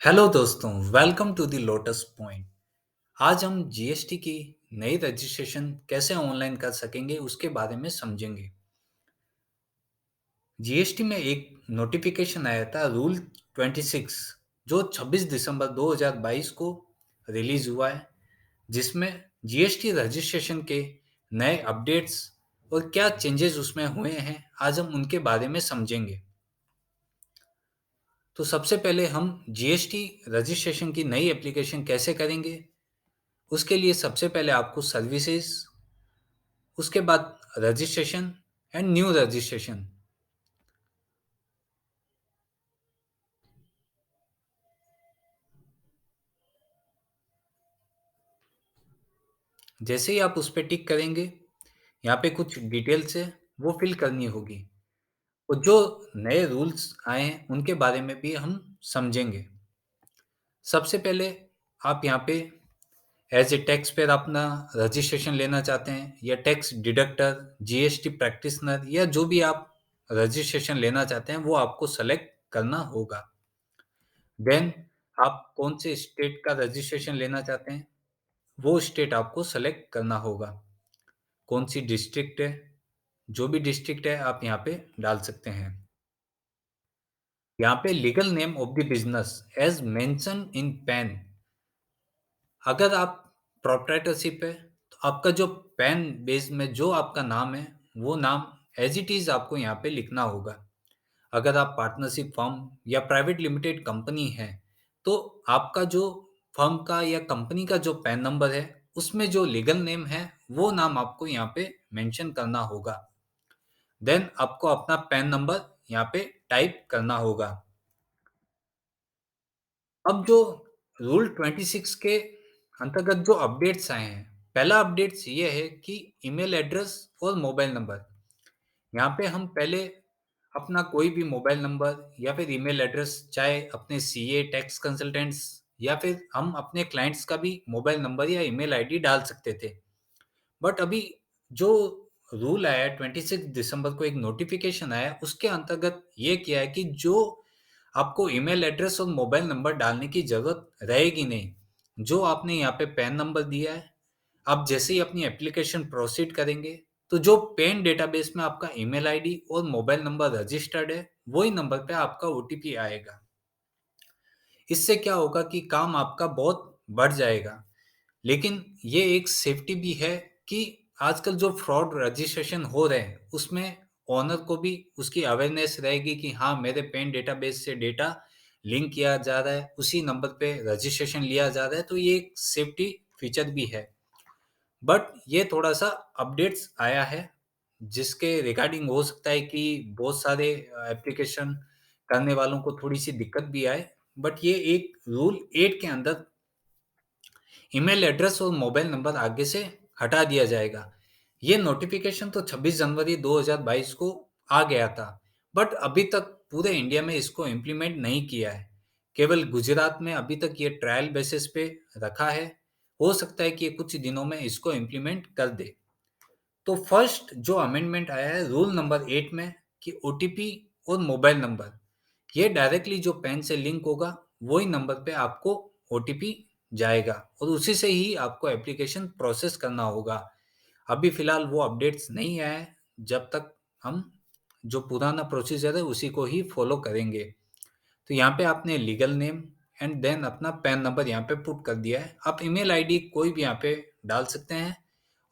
Hello दोस्तों, welcome to the Lotus Point. आज हम जीएसटी की नई रजिस्ट्रेशन कैसे ऑनलाइन कर सकेंगे उसके बारे में समझेंगे। जीएसटी में एक नोटिफिकेशन आया था रूल 26 जो 26 दिसंबर 2022 को रिलीज हुआ है, जिसमें जीएसटी रजिस्ट्रेशन के नए अपडेट्स और क्या चेंजेस उसमें हुए हैं आज हम उनके बारे में समझेंगे। तो सबसे पहले हम जीएसटी रजिस्ट्रेशन की नई एप्लीकेशन कैसे करेंगे, उसके लिए सबसे पहले आपको सर्विसेज, उसके बाद रजिस्ट्रेशन एंड न्यू रजिस्ट्रेशन। जैसे ही आप उस पर टिक करेंगे, यहाँ पे कुछ डिटेल्स है वो फिल करनी होगी और जो नए रूल्स आए हैं उनके बारे में भी हम समझेंगे। सबसे पहले आप यहाँ पे एज ए टैक्स पेयर अपना रजिस्ट्रेशन लेना चाहते हैं या टैक्स डिडक्टर, जीएसटी प्रैक्टिशनर या जो भी आप रजिस्ट्रेशन लेना चाहते हैं वो आपको सेलेक्ट करना होगा। देन आप कौन से स्टेट का रजिस्ट्रेशन लेना चाहते हैं वो स्टेट आपको सेलेक्ट करना होगा। कौन सी डिस्ट्रिक्ट है, जो भी डिस्ट्रिक्ट है आप यहाँ पे डाल सकते हैं। यहाँ पे legal name of the business as mention in PAN. अगर आप प्रोप्राइटरशिप है तो आपका जो पैन बेस में जो आपका नाम है वो नाम एज इट इज आपको यहाँ पे लिखना होगा। अगर आप पार्टनरशिप फर्म या प्राइवेट लिमिटेड कंपनी है तो आपका जो फर्म का या कंपनी का जो पैन नंबर है उसमें जो लीगल नेम है वो नाम आपको यहाँ पे मेंशन करना होगा। देन आपको अपना पैन नंबर यहाँ पे टाइप करना होगा। अब जो रूल 26 के अंतर्गत जो अपडेट्स आए हैं, पहला अपडेट्स ये है कि ईमेल एड्रेस और मोबाइल नंबर। यहाँ पे हम पहले अपना कोई भी मोबाइल नंबर या फिर ईमेल एड्रेस, चाहे अपने सीए, टैक्स कंसल्टेंट्स या फिर हम अपने क्लाइंट्स का भी मोबाइल नंबर या ईमेल आईडी डाल सकते थे। बट अभी जो रूल आया है 26 दिसंबर को एक नोटिफिकेशन आया है, उसके अंतर्गत ये किया है कि जो आपको ईमेल एड्रेस और मोबाइल नंबर डालने की जरूरत रहेगी नहीं। जो आपने यहाँ पे पैन नंबर दिया है, आप जैसे ही अपनी एप्लीकेशन प्रोसीड करेंगे तो जो पेन डेटाबेस में आपका ईमेल आईडी और मोबाइल नंबर रजिस्टर्ड है वही नंबर पे आपका ओटीपी आएगा। इससे क्या होगा कि काम आपका बहुत बढ़ जाएगा। लेकिन ये एक सेफ्टी भी है कि आजकल जो फ्रॉड रजिस्ट्रेशन हो रहे हैं उसमें ओनर को भी उसकी अवेयरनेस रहेगी कि हाँ, मेरे पेन डेटाबेस से डेटा लिंक किया जा रहा है, उसी नंबर पे रजिस्ट्रेशन लिया जा रहा है, तो ये एक सेफ्टी फीचर भी है। बट ये थोड़ा सा अपडेट्स आया है जिसके रिगार्डिंग हो सकता है कि बहुत सारे एप्लीकेशन करने वालों को थोड़ी सी दिक्कत भी आए। बट ये एक रूल 8 के अंदर ईमेल एड्रेस और मोबाइल नंबर आगे से हटा दिया जाएगा। ये नोटिफिकेशन तो 26 जनवरी 2022 को आ गया था, बट अभी तक पूरे इंडिया में इसको इम्प्लीमेंट नहीं किया है। केवल गुजरात में अभी तक ये ट्रायल बेसिस पे रखा है। हो सकता है कि ये कुछ दिनों में इसको इम्प्लीमेंट कर दे। तो फर्स्ट जो अमेंडमेंट आया है रूल नंबर 8 में कि ओटीपी और मोबाइल नंबर ये डायरेक्टली जो पैन से लिंक होगा वही नंबर पे आपको ओटीपी जाएगा और उसी से ही आपको एप्लीकेशन प्रोसेस करना होगा। अभी फिलहाल वो अपडेट्स नहीं आए हैं, जब तक हम जो पुराना प्रोसीजर है उसी को ही फॉलो करेंगे। तो यहाँ पे आपने लीगल नेम एंड देन अपना पैन नंबर यहाँ पे पुट कर दिया है। आप ईमेल आईडी कोई भी यहाँ पे डाल सकते हैं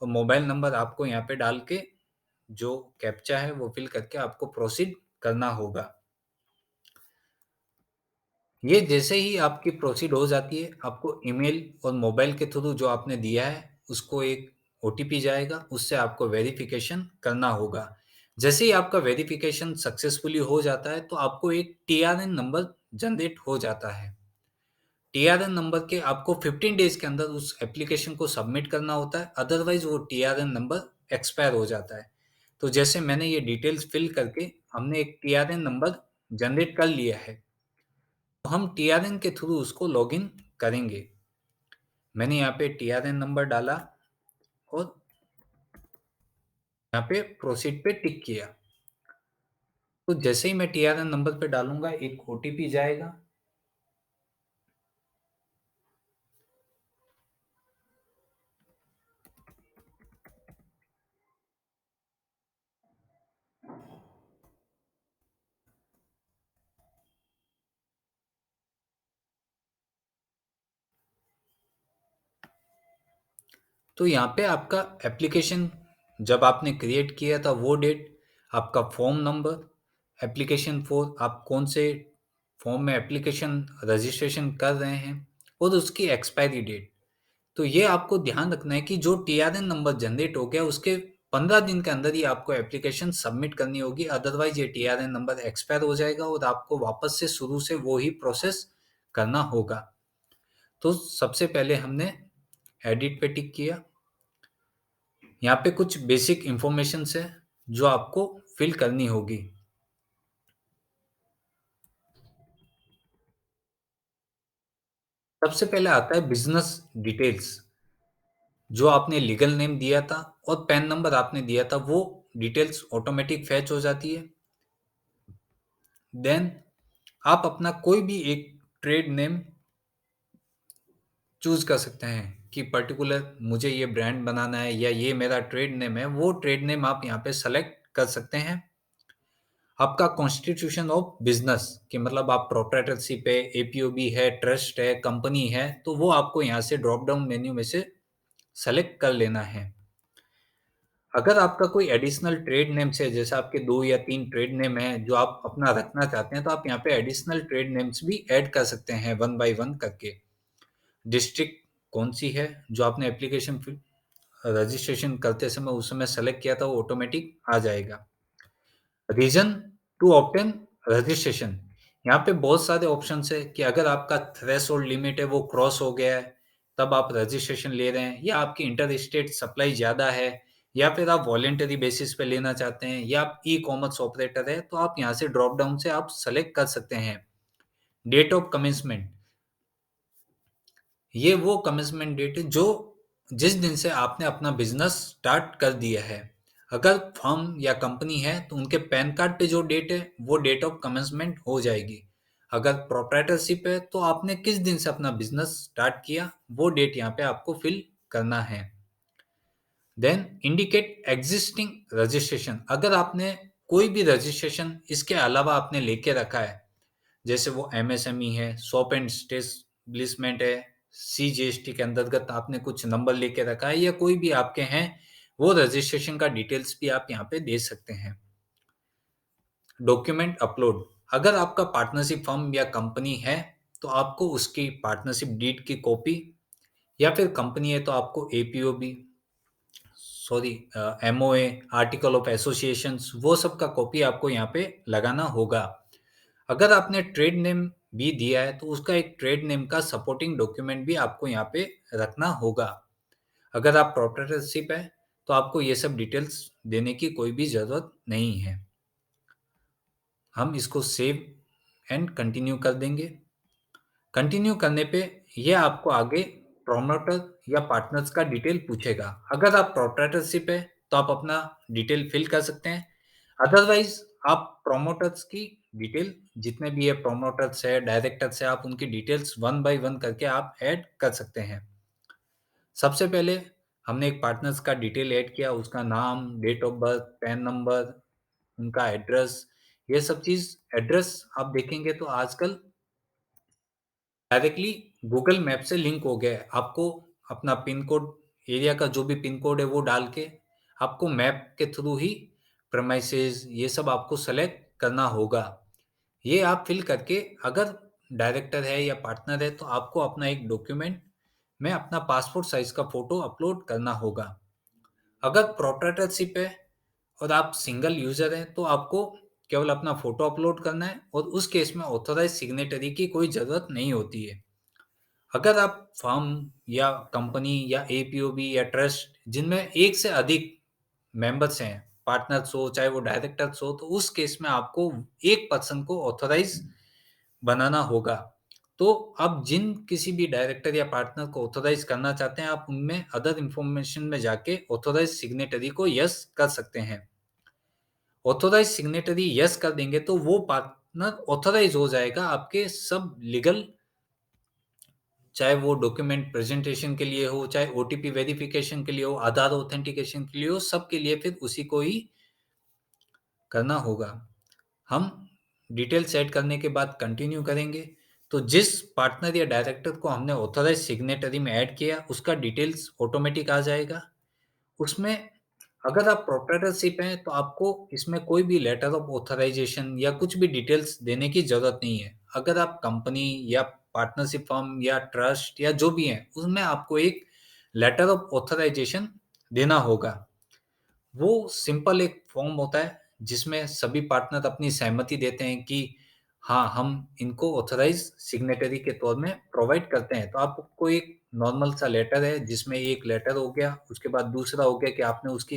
और मोबाइल नंबर आपको यहाँ पे डाल के जो कैप्चा है वो फिल करके आपको प्रोसीड करना होगा। ये जैसे ही आपकी प्रोसीड हो जाती है, आपको ईमेल और मोबाइल के थ्रू जो आपने दिया है उसको एक ओटीपी जाएगा, उससे आपको वेरिफिकेशन करना होगा। जैसे ही आपका वेरिफिकेशन सक्सेसफुली हो जाता है तो आपको एक टीआरएन नंबर जनरेट हो जाता है। टीआरएन नंबर के आपको 15 डेज के अंदर उस एप्लीकेशन को सबमिट करना होता है, अदरवाइज वो टीआरएन नंबर एक्सपायर हो जाता है। तो जैसे मैंने ये डिटेल्स फिल करके हमने एक टीआरएन नंबर जनरेट कर लिया है, तो हम टीआरएन के थ्रू उसको लॉगिन करेंगे। मैंने यहाँ पे टीआरएन नंबर डाला और यहाँ पे प्रोसीड पे टिक किया। तो जैसे ही मैं टीआरएन नंबर पे डालूंगा एक ओटीपी जाएगा। तो यहाँ पे आपका एप्लीकेशन जब आपने क्रिएट किया था वो डेट, आपका फॉर्म नंबर, एप्लीकेशन फॉर आप कौन से फॉर्म में एप्लीकेशन रजिस्ट्रेशन कर रहे हैं और उसकी एक्सपायरी डेट। तो ये आपको ध्यान रखना है कि जो टीआरएन नंबर जनरेट हो गया उसके 15 दिन के अंदर ही आपको एप्लीकेशन सबमिट करनी होगी, अदरवाइज ये टीआरएन नंबर एक्सपायर हो जाएगा और आपको वापस से शुरू से वो ही प्रोसेस करना होगा। तो सबसे पहले हमने एडिट पे टिक किया। यहाँ पे कुछ बेसिक इंफॉर्मेशन है जो आपको फिल करनी होगी। सबसे पहले आता है बिजनेस डिटेल्स। जो आपने लीगल नेम दिया था और पैन नंबर आपने दिया था वो डिटेल्स ऑटोमेटिक फैच हो जाती है। देन आप अपना कोई भी एक ट्रेड नेम चूज कर सकते हैं कि पर्टिकुलर मुझे ये ब्रांड बनाना है या ये मेरा ट्रेड नेम है, वो ट्रेड नेम आप यहाँ पे सेलेक्ट कर सकते हैं। आपका कॉन्स्टिट्यूशन ऑफ बिजनेस कि मतलब आप प्रोप्राइटरशिप है, एपीओबी है, ट्रस्ट है, कंपनी है, तो वो आपको यहाँ से ड्रॉप डाउन मेन्यू में से सेलेक्ट कर लेना है। अगर आपका कोई एडिशनल ट्रेड नेम्स है, जैसे आपके 2 या 3 ट्रेड नेम हैं जो आप अपना रखना चाहते हैं, तो आप यहाँ पे एडिशनल ट्रेड नेम्स भी ऐड कर सकते हैं वन बाय वन करके। डिस्ट्रिक्ट कौन सी है जो आपने एप्लीकेशन रजिस्ट्रेशन करते समय उस समय सेलेक्ट किया था वो ऑटोमेटिक आ जाएगा। रीजन टू ऑब्टेन रजिस्ट्रेशन, यहाँ पे बहुत सारे ऑप्शन है कि अगर आपका थ्रेशोल्ड लिमिट है वो क्रॉस हो गया है तब आप रजिस्ट्रेशन ले रहे हैं, या आपकी इंटर स्टेट सप्लाई ज़्यादा है, या फिर आप वॉलेंटरी बेसिस पे लेना चाहते हैं, या आप ई कॉमर्स ऑपरेटर है, तो आप यहाँ से ड्रॉप डाउन से आप सेलेक्ट कर सकते हैं। डेट ऑफ कमेंसमेंट, ये वो कमिटमेंट डेट है जो जिस दिन से आपने अपना बिजनेस स्टार्ट कर दिया है। अगर फर्म या कंपनी है तो उनके पैन कार्ड पे जो डेट है वो डेट ऑफ कमेंसमेंट हो जाएगी। अगर प्रोप्राइटरशिप है तो आपने किस दिन से अपना बिजनेस स्टार्ट किया वो डेट यहाँ पे आपको फिल करना है। देन इंडिकेट एग्जिस्टिंग रजिस्ट्रेशन, अगर आपने कोई भी रजिस्ट्रेशन इसके अलावा आपने लेके रखा है, जैसे वो एमएसएमई है, शॉप एंड स्टेब्लिशमेंट है, सीजीएसटी के अंतर्गत आपने कुछ नंबर लेके रखा है, या कोई भी आपके हैं, वो रजिस्ट्रेशन का डिटेल्स भी आप यहाँ पे दे सकते हैं। डॉक्यूमेंट अपलोड, अगर आपका पार्टनरशिप फर्म या कंपनी है तो आपको उसकी पार्टनरशिप डीड की कॉपी, या फिर कंपनी है तो आपको APOB, sorry, MOA, article of association, वो सब का कॉपी आपको यहाँ पे लगाना होगा। अगर आपने ट्रेड नेम भी दिया है तो उसका एक ट्रेड नेम का सपोर्टिंग डॉक्यूमेंट भी आपको यहाँ पे रखना होगा। अगर आप प्रोप्राइटरशिप है तो आपको ये सब डिटेल्स देने की कोई भी ज़रूरत नहीं है। हम इसको सेव एंड कंटिन्यू कर देंगे। कंटिन्यू करने पे ये आपको आगे प्रोमोटर या पार्टनर्स का डिटेल पूछेगा। अगर आप प्रोप्राइटरशिप है तो आप अपना डिटेल फिल कर सकते हैं, अदरवाइज आप प्रोमोटर्स की डिटेल, जितने भी ये प्रोमोटर्स है, डायरेक्टर्स है, आप उनकी डिटेल्स वन बाय वन करके आप ऐड कर सकते हैं। सबसे पहले हमने एक पार्टनर्स का डिटेल ऐड किया, उसका नाम, date of birth, PAN number, उनका एड्रेस, ये सब चीज़। एड्रेस आप देखेंगे तो आजकल डायरेक्टली गूगल मैप से लिंक हो गया है। आपको अपना पिन कोड, एरिया का जो भी पिन कोड है वो डाल के आपको मैप के थ्रू ही प्रेमाइसेस ये सब आपको सेलेक्ट करना होगा। ये आप फिल करके अगर डायरेक्टर है या पार्टनर है तो आपको अपना एक डॉक्यूमेंट में अपना पासपोर्ट साइज का फोटो अपलोड करना होगा। अगर प्रोप्राइटरशिप है और आप सिंगल यूजर हैं तो आपको केवल अपना फोटो अपलोड करना है, और उस केस में ऑथोराइज सिग्नेटरी की कोई ज़रूरत नहीं होती है। अगर आप फर्म या कंपनी या एपीओबी या ट्रस्ट जिनमें एक से अधिक मेंबर्स हैं, पार्टनर्स हो चाहे वो डायरेक्टर्स हो, तो उस केस में आपको एक पर्सन को ऑथराइज बनाना होगा। तो आप जिन किसी भी डायरेक्टर या पार्टनर को ऑथराइज करना चाहते हैं आप उनमें अदर इंफॉर्मेशन में जाके ऑथराइज सिग्नेटरी को यस कर सकते हैं। ऑथराइज सिग्नेटरी यस कर देंगे तो वो पार्टनर ऑथराइज हो जाएगा आपके सब लीगल, चाहे वो डॉक्यूमेंट प्रेजेंटेशन के लिए हो, चाहे ओटीपी वेरिफिकेशन के लिए हो, आधार ऑथेंटिकेशन के लिए हो, सबके लिए फिर उसी को ही करना होगा। हम डिटेल सेट करने के बाद कंटिन्यू करेंगे। तो जिस पार्टनर या डायरेक्टर को हमने ऑथराइज सिग्नेटरी में ऐड किया, उसका डिटेल्स ऑटोमेटिक आ जाएगा। उसमें अगर आप प्रोप्राइटरशिप हैं, तो आपको इसमें कोई भी लेटर ऑफ ऑथराइजेशन या कुछ भी डिटेल्स देने की ज़रूरत नहीं है। अगर आप कंपनी या पार्टनरशिप फर्म या ट्रस्ट या जो भी है, उसमें आपको एक लेटर ऑफ ऑथराइजेशन देना होगा। वो सिंपल एक फॉर्म होता है, जिसमें सभी पार्टनर अपनी सहमति देते हैं कि हाँ, हम इनको ऑथराइज़ सिग्नेटरी के तौर में प्रोवाइड करते हैं। तो आपको एक नॉर्मल सा लेटर है, जिसमें एक लेटर हो गया, उसके बाद दूसरा हो गया कि आपने उसकी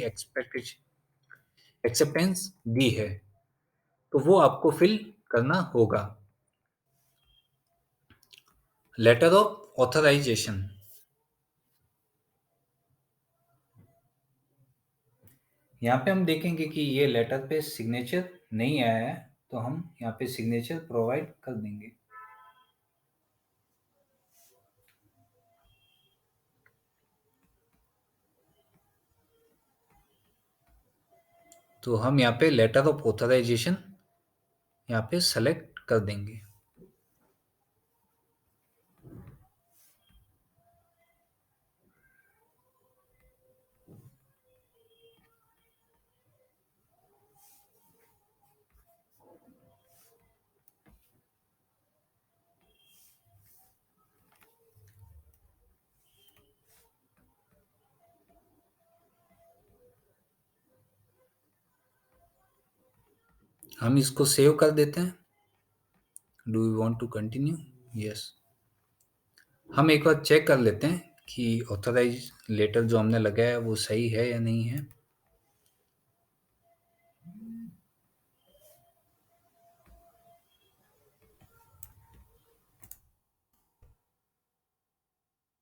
एक्सेप्टेंस दी है, तो वो आपको फिल करना होगा। Letter of authorisation. यहाँ पे हम देखेंगे कि ये लेटर पे सिग्नेचर नहीं आया है, तो हम यहाँ पे सिग्नेचर प्रोवाइड कर देंगे। तो हम यहाँ पे लेटर ऑफ ऑथराइजेशन यहाँ पे सेलेक्ट कर देंगे। हम इसको सेव कर देते हैं। Do you want to continue? Yes. हम एक बार चेक कर लेते हैं कि ऑथराइज लेटर जो हमने लगाया है वो सही है या नहीं है।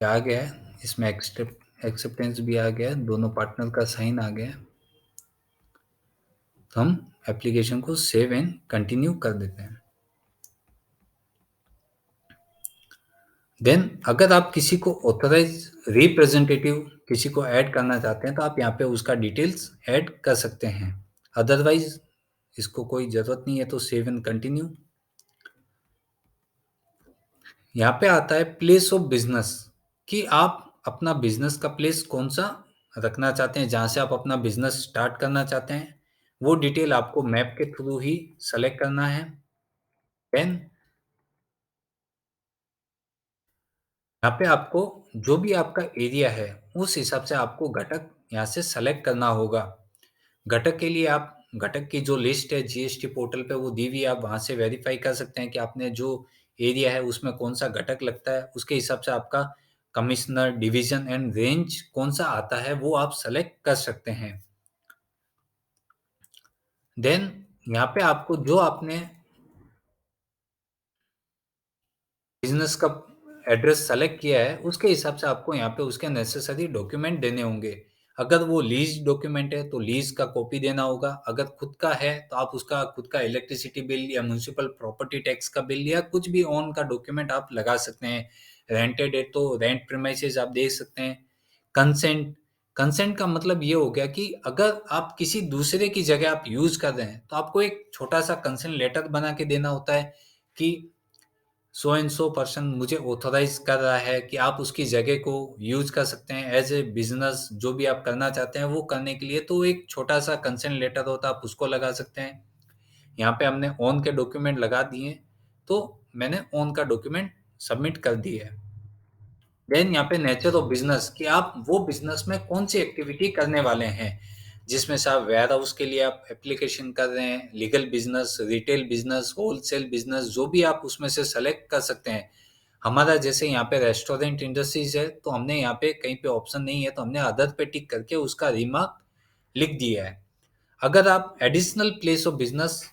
आ गया है, इसमें एक्सेप्टेंस भी आ गया है, दोनों पार्टनर का साइन आ गया है। तो हम एप्लीकेशन को सेव एंड कंटिन्यू कर देते हैं। देन अगर आप किसी को ऑथराइज रिप्रेजेंटेटिव किसी को ऐड करना चाहते हैं, तो आप यहाँ पे उसका डिटेल्स ऐड कर सकते हैं। अदरवाइज इसको कोई ज़रूरत नहीं है, तो सेव एंड कंटिन्यू। यहाँ पे आता है प्लेस ऑफ बिजनेस, कि आप अपना बिजनेस का प्लेस कौन सा रखना चाहते हैं, जहाँ से आप अपना बिजनेस स्टार्ट करना चाहते हैं। वो डिटेल आपको मैप के थ्रू ही सेलेक्ट करना है। देन यहाँ पे आपको जो भी आपका एरिया है, उस हिसाब से आपको घटक यहाँ से सेलेक्ट करना होगा। घटक के लिए आप घटक की जो लिस्ट है जीएसटी पोर्टल पे वो दी हुई है, आप वहाँ से वेरीफाई कर सकते हैं कि आपने जो एरिया है उसमें कौन सा घटक लगता है। उसके हिसाब से आपका कमिश्नर, डिवीजन एंड रेंज कौन सा आता है वो आप सेलेक्ट कर सकते हैं। देन यहाँ पे आपको जो आपने बिजनेस का एड्रेस सेलेक्ट किया है, उसके हिसाब से आपको यहाँ पे उसके नेसेसरी डॉक्यूमेंट देने होंगे। अगर वो लीज डॉक्यूमेंट है, तो लीज का कॉपी देना होगा। अगर खुद का है, तो आप उसका खुद का इलेक्ट्रिसिटी बिल या म्युनिसिपल प्रॉपर्टी टैक्स का बिल या कुछ भी ओन का डॉक्यूमेंट आप लगा सकते हैं। रेंटेड है, तो रेंट प्रीमाइसेस आप दे सकते हैं। कंसेंट कंसेंट का मतलब ये हो गया कि अगर आप किसी दूसरे की जगह आप यूज कर रहे हैं, तो आपको एक छोटा सा कंसेंट लेटर बना के देना होता है कि सो एंड सो पर्सन मुझे ऑथराइज कर रहा है कि आप उसकी जगह को यूज कर सकते हैं एज ए बिजनेस, जो भी आप करना चाहते हैं वो करने के लिए। तो एक छोटा सा कंसेंट लेटर होता है, आप उसको लगा सकते हैं। यहाँ पे हमने ओन के डॉक्यूमेंट लगा दिए, तो मैंने ओन का डॉक्यूमेंट सबमिट कर दिया है। देन यहाँ पे नेचर ऑफ बिजनेस, कि आप वो बिजनेस में कौन सी एक्टिविटी करने वाले हैं, जिसमें से आप वेयर हाउस के लिए आप एप्लीकेशन कर रहे हैं, legal business, retail business, wholesale business, जो भी आप उसमें से सेलेक्ट कर सकते हैं। हमारा जैसे यहाँ पे रेस्टोरेंट इंडस्ट्रीज है, तो हमने यहाँ पे कहीं पे ऑप्शन नहीं है, तो हमने अदर पे टिक करके उसका रिमार्क लिख दिया है। अगर आप एडिशनल प्लेस ऑफ बिजनेस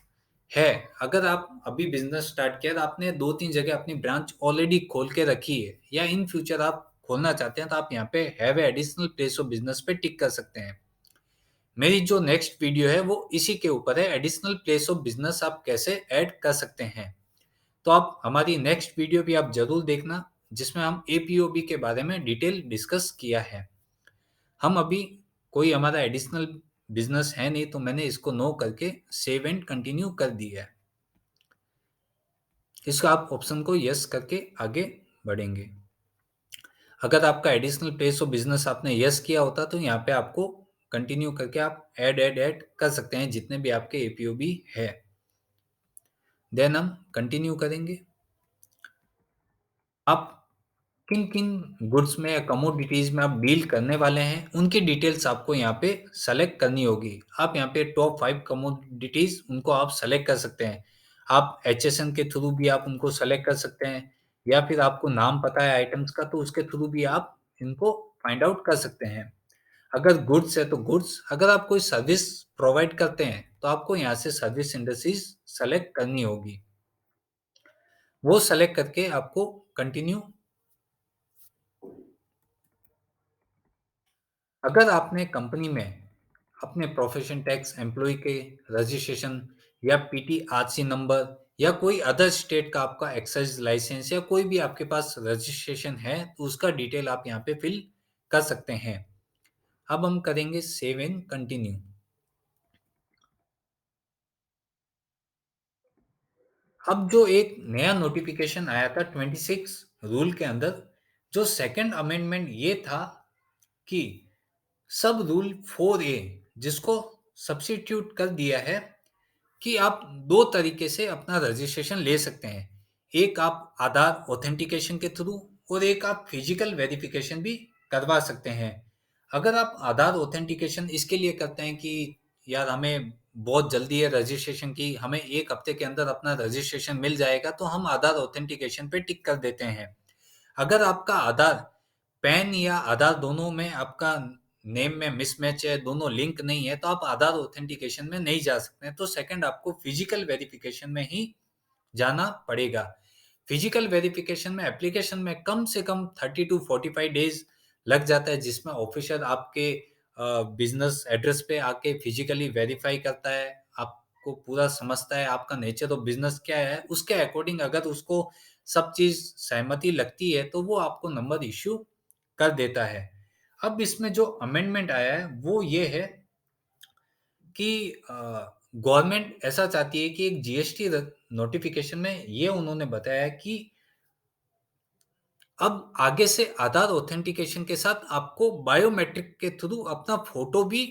है, अगर आप अभी बिजनेस स्टार्ट किया, तो आपने 2-3 जगह अपनी ब्रांच ऑलरेडी खोल के रखी है, या इन फ्यूचर आप खोलना चाहते हैं, तो आप यहाँ पे have additional place of business पे टिक कर सकते हैं। मेरी जो नेक्स्ट वीडियो है वो इसी के ऊपर है, एडिशनल प्लेस ऑफ बिजनेस आप कैसे ऐड कर सकते हैं। तो आप हमारी नेक्स्ट वीडियो भी आप जरूर देखना, जिसमें हम एपीओबी के बारे में डिटेल डिस्कस किया है। हम अभी कोई हमारा एडिशनल बिजनेस है नहीं, तो मैंने इसको नो करके सेव एंड कंटिन्यू कर दिया है। इसका आप ऑप्शन को यस करके आगे बढ़ेंगे। अगर आपका एडिशनल प्लेस ऑफ बिज़नेस आपने यस किया होता तो यहाँ पे आपको कंटिन्यू करके आप ऐड कर सकते हैं जितने भी आपके एपीओबी है। देन हम कंटिन्यू करेंगे। आप किन-किन गुड्स में या कमोडिटीज़ में आप डील करने वाले हैं, उनकी डिटेल्स आपको यहाँ पे सेलेक्ट करनी होगी। आप यहाँ पे टॉप 5 कमोडिटीज़ उनको आप सेलेक्ट कर सकते हैं। आप एचएसएन के थ्रू भी आप उनको सेलेक्ट कर सकते हैं या फिर आपको नाम पता है आइटम्स का तो उसके थ्रू भी आप इनको फाइंड आउट कर सकते हैं। अगर गुड्स है तो गुड्स, अगर आप कोई सर्विस प्रोवाइड करते हैं, तो आपको यहाँ से सर्विस इंडस्ट्रीज़ सेलेक्ट करनी होगी। वो सेलेक्ट करके आपको कंटिन्यू। अगर आपने कंपनी में अपने प्रोफेशन टैक्स, एम्प्लॉय के रजिस्ट्रेशन या पीटीआरसी नंबर या कोई अदर स्टेट का आपका एक्साइज लाइसेंस या कोई भी आपके पास रजिस्ट्रेशन है, तो उसका डिटेल आप यहाँ पे फिल कर सकते हैं। अब हम करेंगे सेव एंड कंटिन्यू। अब जो एक नया नोटिफिकेशन आया था 26 रूल के अंदर, जो सेकंड अमेंडमेंट ये था कि सब रूल 4A जिसको सब्स्टिट्यूट कर दिया है कि आप दो तरीके से अपना रजिस्ट्रेशन ले सकते हैं। एक आप आधार ऑथेंटिकेशन के थ्रू और एक आप फिजिकल वेरिफिकेशन भी करवा सकते हैं। अगर आप आधार ऑथेंटिकेशन इसके लिए करते हैं कि यार हमें बहुत जल्दी है रजिस्ट्रेशन की, हमें 1 हफ्ते के अंदर अपना रजिस्ट्रेशन मिल जाएगा, तो हम आधार ऑथेंटिकेशन पे टिक कर देते हैं। अगर आपका आधार पैन या आधार दोनों में आपका नेम में मिसमैच है, दोनों लिंक नहीं है, तो आप आधार ऑथेंटिकेशन में नहीं जा सकते हैं। तो सेकंड आपको फिजिकल वेरिफिकेशन में ही जाना पड़ेगा। फिजिकल वेरिफिकेशन में एप्लीकेशन में कम से कम 30 टू 45 डेज लग जाता है जिसमें ऑफिसर आपके बिजनेस एड्रेस पे आके फिजिकली वेरीफाई करता है, आपको पूरा समझता है, आपका नेचर ऑफ बिजनेस क्या है, उसके अकॉर्डिंग अगर उसको सब चीज सहमति लगती है तो वो आपको नंबर इश्यू कर देता है। अब इसमें जो अमेंडमेंट आया है वो ये है कि गवर्नमेंट ऐसा चाहती है कि एक जीएसटी नोटिफिकेशन में ये उन्होंने बताया कि अब आगे से आधार ऑथेंटिकेशन के साथ आपको बायोमेट्रिक के थ्रू अपना फोटो भी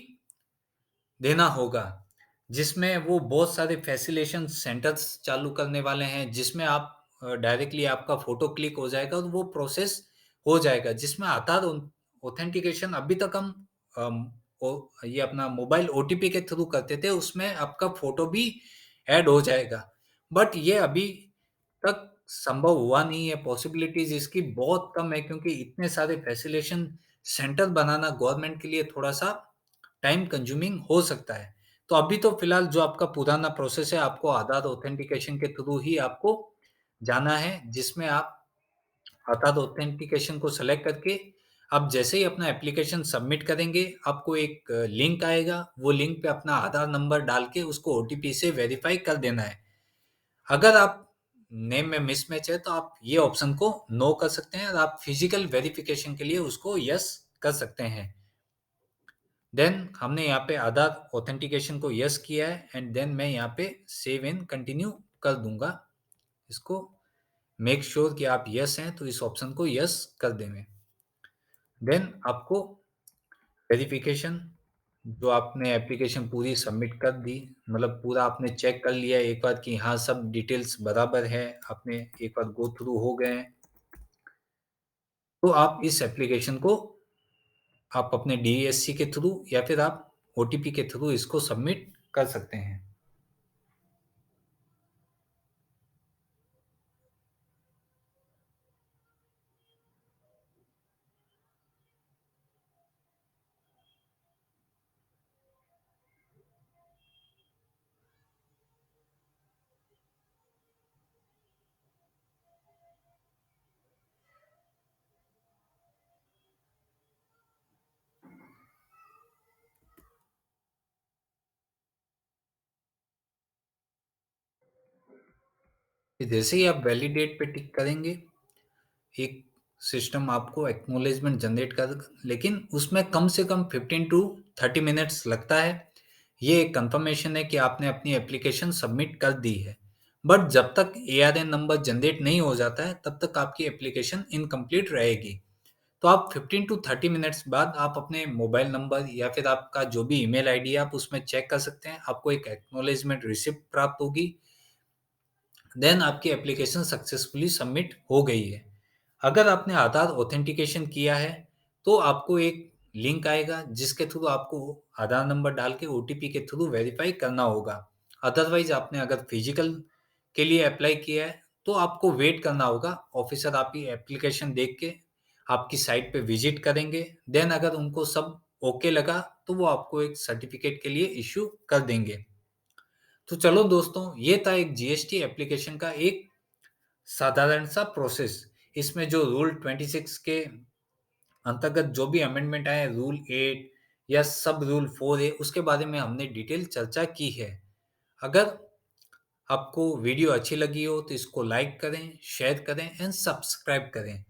देना होगा, जिसमें वो बहुत सारे फैसिलेशन सेंटर्स चालू करने वाले हैं, जिसमें आप डायरेक्टली आपका फोटो क्लिक हो जाएगा और वो प्रोसेस हो जाएगा, जिसमें आधार ऑथेंटिकेशन अभी तक हम ये अपना मोबाइल ओटीपी के थ्रू करते थे, उसमें आपका फोटो भी ऐड हो जाएगा। बट ये अभी तक संभव हुआ नहीं है, पॉसिबिलिटीज इसकी बहुत कम है क्योंकि इतने सारे फैसिलेशन सेंटर बनाना गवर्नमेंट के लिए थोड़ा सा टाइम कंज्यूमिंग हो सकता है। तो अभी तो फिलहाल जो आपका पुराना प्रोसेस है, आपको आधार ऑथेंटिकेशन के थ्रू ही आपको जाना है, जिसमें आप आधार ऑथेंटिकेशन को सेलेक्ट करके आप जैसे ही अपना एप्लीकेशन सबमिट करेंगे, आपको एक लिंक आएगा, वो लिंक पे अपना आधार नंबर डाल के उसको ओटीपी से वेरीफाई कर देना है। अगर आप नेम में मिसमैच है तो आप ये ऑप्शन को नो कर सकते हैं और आप फिजिकल वेरिफिकेशन के लिए उसको यस कर सकते हैं। देन हमने यहाँ पे आधार ऑथेंटिकेशन को यस किया है एंड देन मैं यहाँ पे सेव एंड कंटिन्यू कर दूंगा इसको। मेक श्योर कि आप यस हैं तो इस ऑप्शन को यस कर देंगे। देन आपको वेरिफिकेशन, जो आपने एप्लीकेशन पूरी सबमिट कर दी, मतलब पूरा आपने चेक कर लिया एक बार कि हाँ सब डिटेल्स बराबर है, आपने एक बार गो थ्रू हो गए हैं, तो आप इस एप्लीकेशन को आप अपने डीएससी के थ्रू या फिर आप ओटीपी के थ्रू इसको सबमिट कर सकते हैं। जैसे ही आप वैलिडेट पे टिक करेंगे, एक सिस्टम आपको एक्नॉलेजमेंट जनरेट कर, लेकिन उसमें कम से कम 15 टू 30 मिनट्स लगता है। ये एक कंफर्मेशन है कि आपने अपनी एप्लीकेशन सबमिट कर दी है। बट जब तक एआरएन नंबर जनरेट नहीं हो जाता है, तब तक आपकी एप्लीकेशन इनकम्प्लीट रहेगी। तो आप 15 टू 30 मिनट्स बाद आप अपने मोबाइल नंबर या फिर आपका जो भी ईमेल आईडी है, आप उसमें चेक कर सकते हैं। आपको एक एक्नॉलेजमेंट रिसिप्ट प्राप्त होगी। देन आपकी एप्लीकेशन सक्सेसफुली सबमिट हो गई है। अगर आपने आधार ऑथेंटिकेशन किया है, तो आपको एक लिंक आएगा जिसके थ्रू आपको आधार नंबर डाल के ओटीपी के थ्रू वेरीफाई करना होगा। अदरवाइज आपने अगर फिजिकल के लिए अप्लाई किया है, तो आपको वेट करना होगा। ऑफिसर आपकी एप्लीकेशन देख के आपकी साइट पे विजिट करेंगे। देन अगर उनको सब ओके लगा, तो वो आपको एक सर्टिफिकेट के लिए इश्यू कर देंगे। तो चलो दोस्तों, ये था एक जीएसटी एप्लीकेशन का एक साधारण सा प्रोसेस। इसमें जो रूल 26 के अंतर्गत जो भी अमेंडमेंट आए, रूल 8 या सब रूल 4 है, उसके बारे में हमने डिटेल चर्चा की है। अगर आपको वीडियो अच्छी लगी हो तो इसको लाइक करें, शेयर करें एंड सब्सक्राइब करें।